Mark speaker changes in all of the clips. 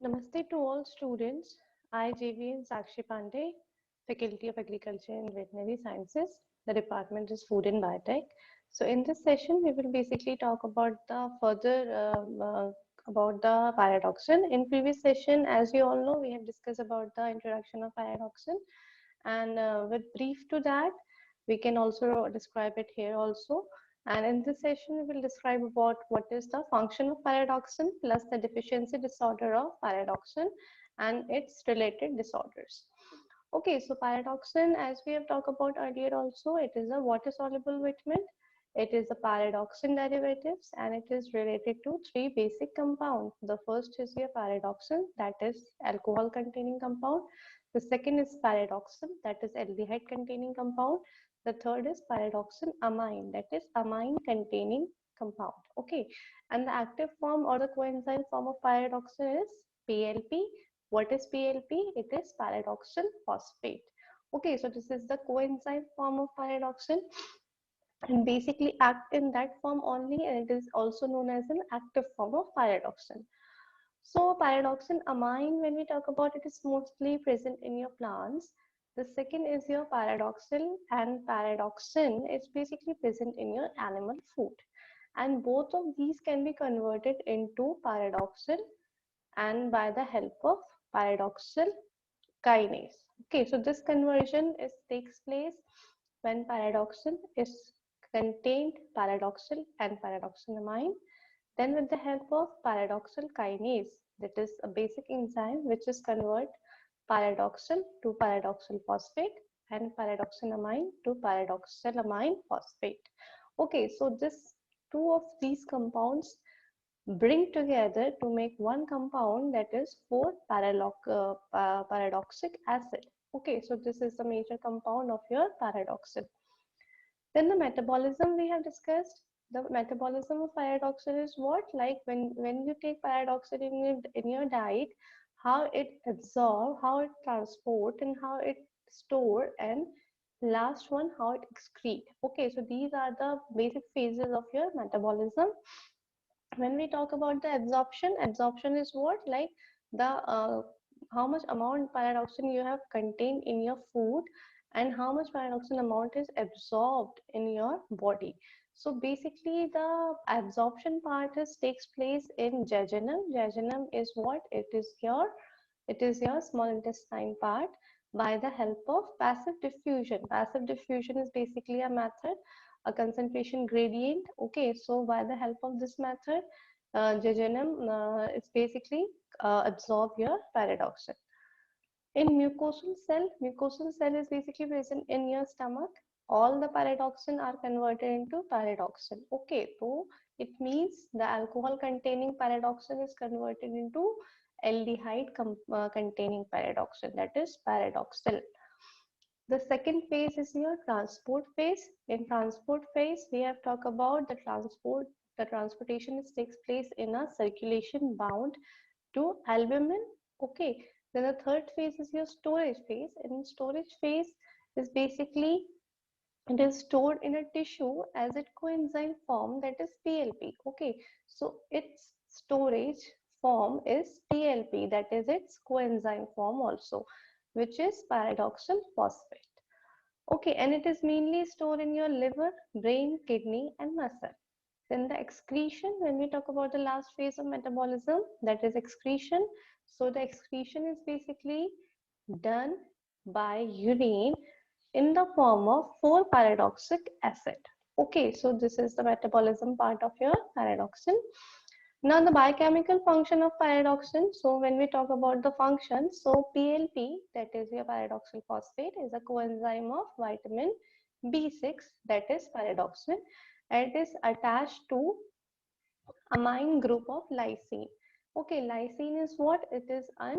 Speaker 1: Namaste to all students. I, JVN Sakshi Pandey, Faculty of Agriculture and Veterinary Sciences. The department is Food and Biotech. So in this session, we will basically talk about the about the pyridoxine. In previous session, as you all know, we have discussed about the introduction of pyridoxine, and with brief to that, we can also describe it here also. And in this session, we will describe about what is the function of pyridoxine plus the deficiency disorder of pyridoxine and its related disorders. Okay, so pyridoxine, as we have talked about earlier also, it is a water-soluble vitamin. It is a pyridoxine derivatives and it is related to three basic compounds. The first is your pyridoxine, that is alcohol containing compound. The second is pyridoxine, that is aldehyde containing compound. The third is pyridoxine amine, that is amine containing compound. Okay, and the active form or the coenzyme form of pyridoxine is PLP. What is PLP? It is pyridoxine phosphate. Okay, so this is the coenzyme form of pyridoxine and basically act in that form only, and it is also known as an active form of pyridoxine. So pyridoxine amine, when we talk about it, is mostly present in your plants. The second is your pyridoxine, and pyridoxine is basically present in your animal food. And both of these can be converted into pyridoxine and by the help of pyridoxal kinase. Okay, so this conversion takes place when pyridoxine is contained pyridoxal and pyridoxinamine. Then with the help of pyridoxal kinase, that is a basic enzyme which is convert pyridoxal to pyridoxal phosphate and pyridoxinamine to pyridoxalamine phosphate. Okay, so this two of these compounds bring together to make one compound, that is 4-paradoxic acid. Okay, so this is the major compound of your pyridoxine. Then the metabolism we have discussed. The metabolism of pyridoxine is what? Like when you take pyridoxine in your diet, how it absorb, how it transport, and how it store, and last one, how it excrete. Okay, so these are the basic phases of your metabolism. When we talk about the absorption is what? Like the how much amount pyridoxine you have contained in your food and how much pyridoxine amount is absorbed in your body. So basically the absorption part takes place in jejunum is what? It is your small intestine part. By the help of passive diffusion is basically a method, a concentration gradient. Okay, so by the help of this method, jejunum is basically absorb your pyridoxine. In mucosal cell is basically present in your stomach. All the pyridoxine are converted into pyridoxine. Okay, so it means the alcohol containing pyridoxine is converted into aldehyde containing pyridoxine, that is pyridoxal. The second phase is your transport phase. In transport phase, we have talked about the transport. The transportation takes place in a circulation bound to albumin. Okay. Then the third phase is your storage phase. In storage phase is basically it is stored in a tissue as it coenzyme form, that is PLP. Okay. So its storage form is PLP, that is its coenzyme form also, which is pyridoxal phosphate. Okay, and it is mainly stored in your liver, brain, kidney, and muscle. Then the excretion, when we talk about the last phase of metabolism, that is excretion. So the excretion is basically done by urine in the form of 4-paradoxic acid. Okay, so this is the metabolism part of your pyridoxine. Now the biochemical function of pyridoxine. So when we talk about the function, so PLP, that is your pyridoxal phosphate, is a coenzyme of vitamin B6, that is pyridoxine, and it is attached to amine group of lysine. Okay, lysine is what? It is an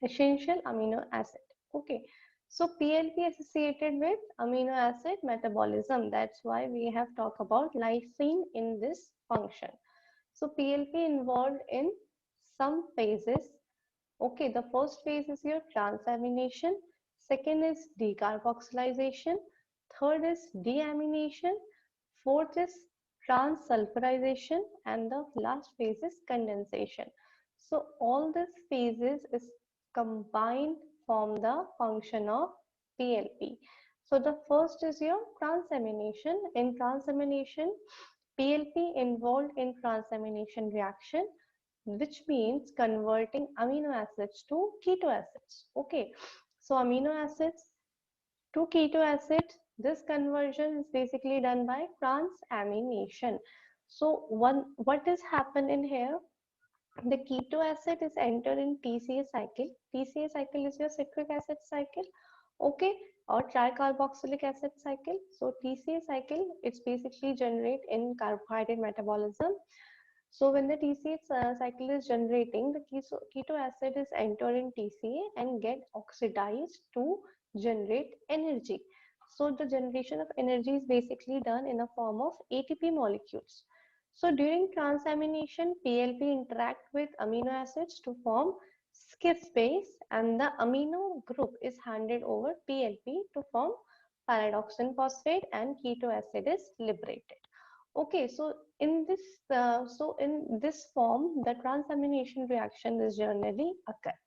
Speaker 1: essential amino acid. Okay, so PLP associated with amino acid metabolism. That's why we have talked about lysine in this function. So PLP involved in some phases. Okay, the first phase is your transamination. Second is decarboxylation. Third is deamination. Fourth is transsulfurization, and the last phase is condensation. So all these phases is combined form the function of PLP. So the first is your transamination. In transamination, PLP involved in transamination reaction, which means converting amino acids to keto acids. Okay, so amino acids to keto acids, this conversion is basically done by transamination. So what is happened in here? The keto acid is entered in TCA cycle. TCA cycle is your citric acid cycle, okay, or tricarboxylic acid cycle. So TCA cycle, it's basically generate in carbohydrate metabolism. So when the TCA cycle is generating, the keto acid is entered in TCA and get oxidized to generate energy. So the generation of energy is basically done in a form of ATP molecules. So during transamination, PLP interact with amino acids to form cis base, and the amino group is handed over PLP to form pyridoxine phosphate, and keto acid is liberated. Okay, so in this form, the transamination reaction is generally occur.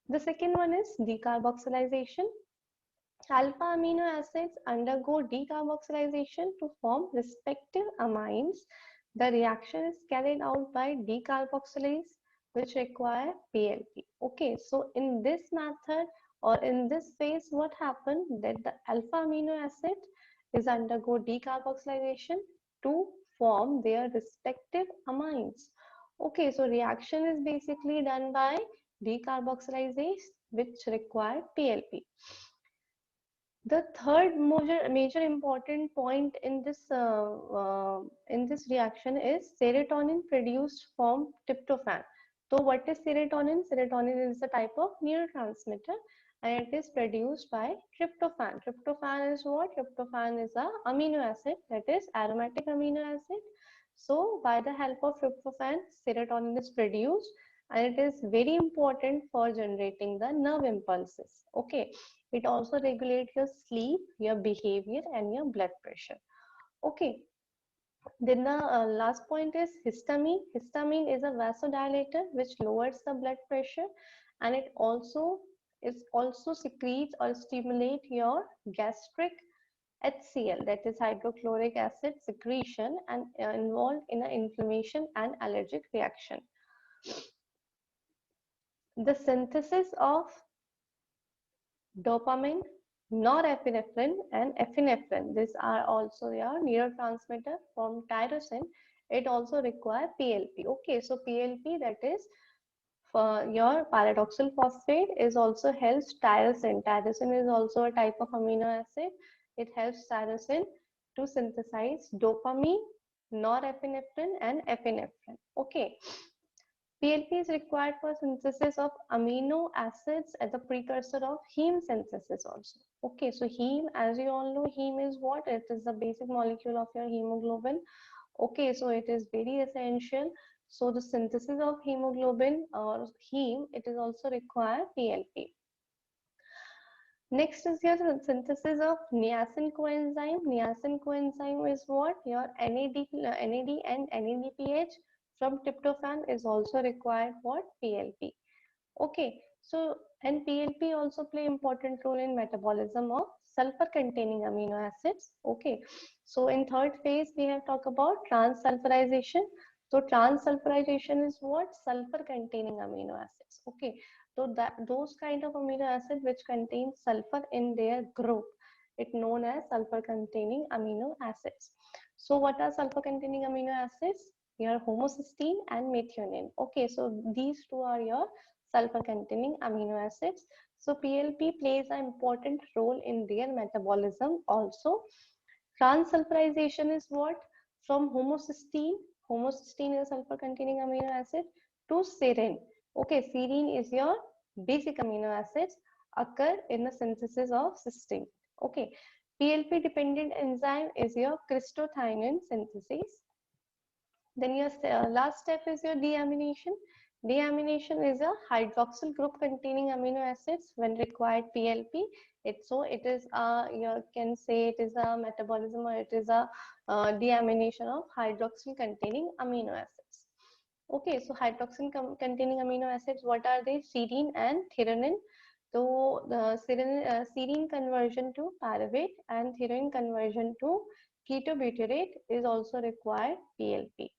Speaker 1: The second one is decarboxylation. Alpha amino acids undergo decarboxylation to form respective amines. The reaction is carried out by decarboxylase, which require PLP. Okay, so in this method or in this phase, what happened that the alpha amino acid is undergo decarboxylation to form their respective amines. Okay, so reaction is basically done by decarboxylase, which require PLP. The third major important point in this reaction is serotonin produced from tryptophan. So what is serotonin? Serotonin is a type of neurotransmitter and it is produced by tryptophan. Tryptophan is what? Tryptophan is a amino acid, that is aromatic amino acid. So by the help of tryptophan, serotonin is produced and it is very important for generating the nerve impulses. Okay, it also regulates your sleep, your behavior, and your blood pressure. Okay, then the last point is histamine. Histamine is a vasodilator which lowers the blood pressure, and it also secretes or stimulate your gastric HCl, that is hydrochloric acid secretion, and involved in an inflammation and allergic reaction. The synthesis of dopamine, norepinephrine, and epinephrine. These are also your neurotransmitter from tyrosine. It also require PLP. Okay, so PLP, that is for your pyridoxal phosphate, is also helps tyrosine. Tyrosine is also a type of amino acid. It helps tyrosine to synthesize dopamine, norepinephrine, and epinephrine. Okay. PLP is required for synthesis of amino acids as a precursor of heme synthesis also. Okay, so heme, as you all know, heme is what? It is the basic molecule of your hemoglobin. Okay, so it is very essential. So the synthesis of hemoglobin or heme, it is also require PLP. Next is your synthesis of niacin coenzyme. Niacin coenzyme is what? Your NAD and NADPH from tryptophan is also required for PLP. Okay, so and PLP also play important role in metabolism of sulfur containing amino acids. Okay, so in third phase we have talked about transsulfurization. So transsulfurization is what? Sulfur containing amino acids. Okay, so that those kind of amino acid which contain sulfur in their group, it known as sulfur containing amino acids. So what are sulfur containing amino acids? Your homocysteine and methionine. Okay, so these two are your sulfur containing amino acids. So PLP plays an important role in their metabolism also. Transsulfurization is what? From homocysteine is sulfur containing amino acid, to serine. Okay, serine is your basic amino acids occur in the synthesis of cysteine. Okay, PLP dependent enzyme is your cystathionine synthesis. Then your last step is your deamination. Deamination is a hydroxyl group containing amino acids when required PLP. It is you can say it is a metabolism or it is a deamination of hydroxyl containing amino acids. Okay, so hydroxin containing amino acids, what are they? Serine and threonine. So the serine conversion to pyruvate and threonine conversion to ketobutyrate is also required PLP.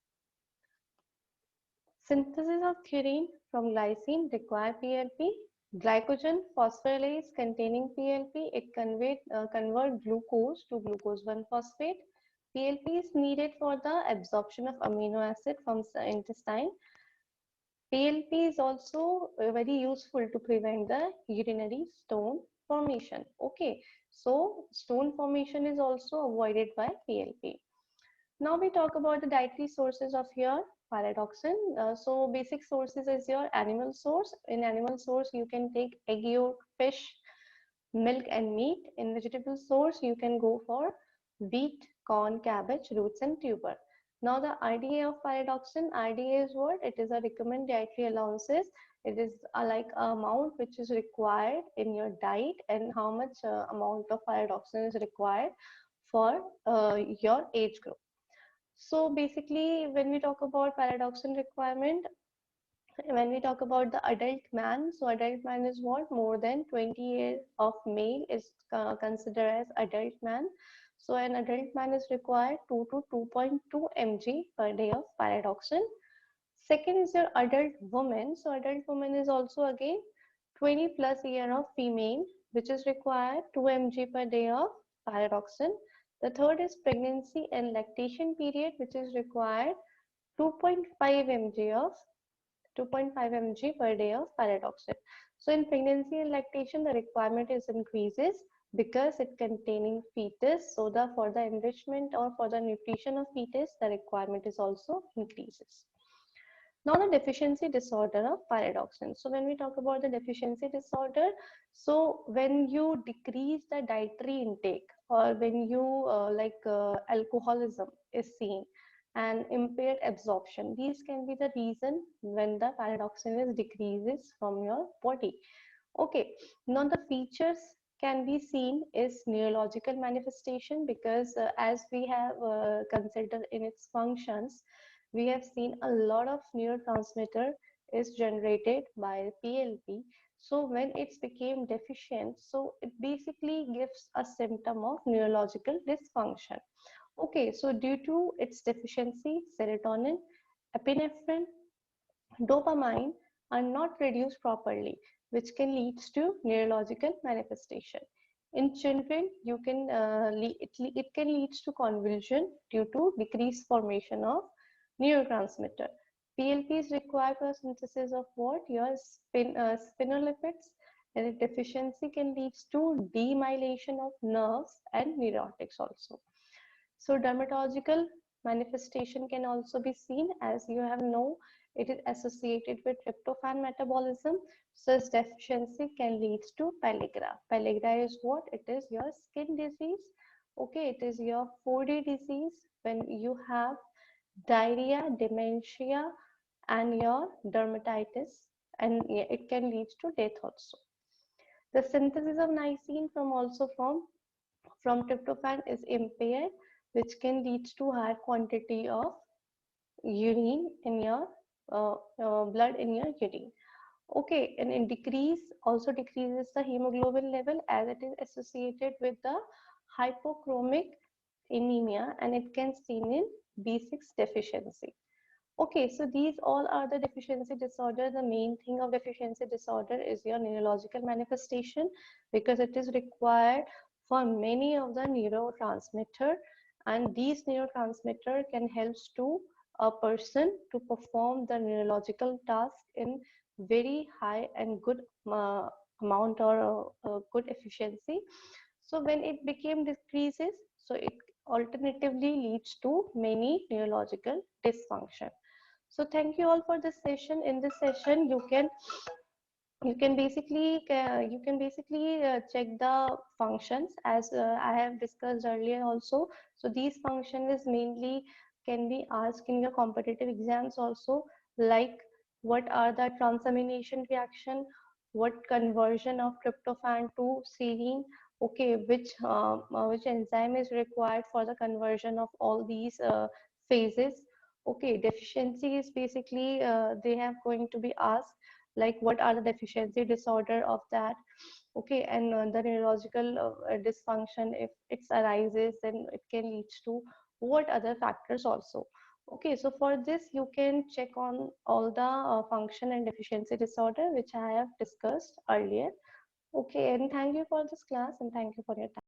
Speaker 1: Synthesis of threonine from glycine require PLP. Glycogen phosphorylase containing PLP, it convert glucose to glucose 1-phosphate. PLP is needed for the absorption of amino acid from the intestine. PLP is also very useful to prevent the urinary stone formation. Okay, so stone formation is also avoided by PLP. Now we talk about the dietary sources of your pyridoxine. So basic sources is your animal source. In animal source, you can take egg yolk, fish, milk and meat. In vegetable source, you can go for wheat, corn, cabbage, roots and tuber. Now the IDA of pyridoxine, IDA is what? It is a recommended dietary allowances. It is like amount which is required in your diet and how much amount of pyridoxine is required for your age group. So basically, when we talk about pyridoxine requirement, when we talk about the adult man, so adult man is what? More than 20 years of male is considered as adult man. So an adult man is required 2 to 2.2 mg per day of pyridoxine. Second is your adult woman. So adult woman is also again 20 plus year of female, which is required 2 mg per day of pyridoxine. The third is pregnancy and lactation period, which is required 2.5 mg of 2.5 mg per day of pyridoxine. So in pregnancy and lactation, the requirement is increases because it containing fetus. So the for the enrichment or for the nutrition of fetus, the requirement is also increases. Now the deficiency disorder of pyridoxine. So when we talk about the deficiency disorder, so when you decrease the dietary intake or when you alcoholism is seen and impaired absorption, these can be the reason when the pyridoxine is decreases from your body. Okay, now the features can be seen is neurological manifestation because as we have considered in its functions, we have seen a lot of neurotransmitter is generated by PLP. So when it's became deficient, so it basically gives a symptom of neurological dysfunction. Okay, so due to its deficiency, serotonin, epinephrine, dopamine are not produced properly, which can lead to neurological manifestation. In children, it can lead to convulsion due to decreased formation of neurotransmitter. PLP is required for synthesis of what? Your sphingolipids, and a deficiency can lead to demyelination of nerves and neurotics also. So dermatological manifestation can also be seen, as you have known it is associated with tryptophan metabolism. So its deficiency can lead to pellagra. Pellagra is what? It is your skin disease. Okay, it is your 4D disease when you have diarrhea, dementia, and your dermatitis, and it can lead to death also. The synthesis of niacin from tryptophan is impaired, which can lead to higher quantity of urine in your blood in your urine. Okay, and it also decreases the hemoglobin level as it is associated with the hypochromic anemia, and it can seen in B6 deficiency. Okay, so these all are the deficiency disorder. The main thing of deficiency disorder is your neurological manifestation because it is required for many of the neurotransmitter, and these neurotransmitter can help to a person to perform the neurological task in very high and good amount or good efficiency. So when it became decreases, so it alternatively leads to many neurological dysfunction. So thank you all for this session. In this session, you can basically check the functions as I have discussed earlier also. So these function is mainly can be asked in your competitive exams also, like what are the transamination reaction, what conversion of tryptophan to serine, okay, which enzyme is required for the conversion of all these phases. Okay, deficiency is basically they have going to be asked like what are the deficiency disorder of that. Okay, and the neurological dysfunction, if it arises, then it can lead to what other factors also. Okay, so for this you can check on all the function and deficiency disorder which I have discussed earlier. Okay, and thank you for this class and thank you for your time.